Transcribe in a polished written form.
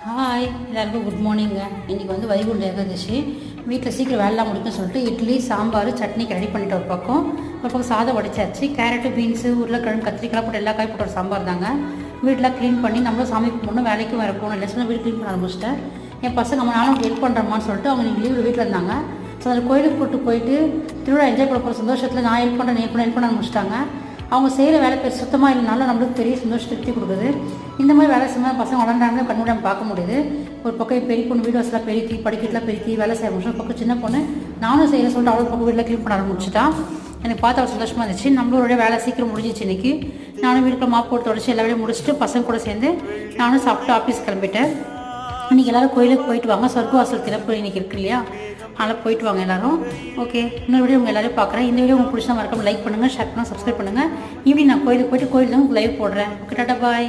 Hi எல்லாருக்கும் good மார்னிங்க. இன்றைக்கி வந்து வைகுண்ட ஏகாதசி. வீட்டில் சீக்கிரம் வேலைலாம் முடிக்கும்னு சொல்லிட்டு இட்லி சாம்பார் சட்னிக்கு ரெடி பண்ணிட்டு ஒரு பக்கம் சாதம் உடைச்சாச்சு. கேரட்டு பீன்ஸு உருளைக்கிழங்கு கத்திரிக்காய் போட்டு எல்லா காய் போட்டு ஒரு சாம்பார் தாங்க. வீட்டெலாம் க்ளீன் பண்ணி நம்மளும் சாமி கும்பிடணும், வேலைக்கும் வேறு போகணும் இல்லை சொன்னால் வீடு க்ளீன் பண்ண ஆரம்பிச்சிட்டேன். என் பசங்க நம்ம நானும் ஹெல்ப் பண்ணுறோமான்னு சொல்லிட்டு அவங்க நீங்கள் லீவில் வீட்டில் இருந்தாங்க. ஸோ அந்த கோயிலுக்கு கூப்பிட்டு போயிட்டு திருவிழா என்ஜாய் பண்ண போகிற சந்தோஷத்தில் நான் ஹெல்ப் பண்ணுறேன், ஹெல்ப் பண்ண ஆரம்பிச்சிட்டாங்க. அவங்க செய்கிற வேலை பேர் சுத்தமாக இல்லைனாலும் நம்மளுக்கு பெரிய சந்தோஷம் திருப்தி கொடுக்குது. இந்த மாதிரி வேலை செய்யும்போது பசங்க வளர்ந்தாங்க கண்ணுடன் பார்க்க முடியுது. ஒரு பக்கம் பெரிய பொண்ணு வீடு வசலாம் பெருக்கி படிக்கட்டுலாம் பெருக்கி வேலை செய்ய முடியும். ஒரு பக்கம் சின்ன பொண்ணு நானும் செய்ய சொல்லிட்டு அவ்வளோ பக்கம் வீட்டில் க்ளீன் பண்ண ஆரம்பிச்சுட்டா. எனக்கு பார்த்து அவ்வளோ சந்தோஷமாக இருந்துச்சு. நம்மளோட வேலை சீக்கிரம் முடிஞ்சிச்சு. இன்றைக்கி நானும் வீட்டுக்குள்ள மாப்பு போட்டு தொடச்சி எல்லா வேலையும் முடிச்சுட்டு பசங்க கூட சேர்ந்து நானும் சாப்பிட்டு ஆஃபீஸ் கிளம்பிட்டேன். இன்றைக்கி எல்லோரும் கோயிலுக்கு போயிட்டு வாங்க. சொர்க்கவாசல் திறப்பு இன்றைக்கி இருக்கு இல்லையா, அதனால் போயிட்டு வாங்க எல்லோரும். ஓகே, இன்னொரு வீடியோ உங்கள் எல்லோரும் பார்க்குறேன். இந்த வீடியோ உங்களுக்கு பிடிச்சா மறக்காம லைக் பண்ணுங்கள், ஷேர் பண்ணுங்கள், சப்ஸ்கிரைப் பண்ணுங்கள். ஈவினிங் நான் கோயிலுக்கு போயிட்டு கோயில் தான் உங்களுக்கு லைவ் போடுறேன். ஓகே, டாடா பாய்.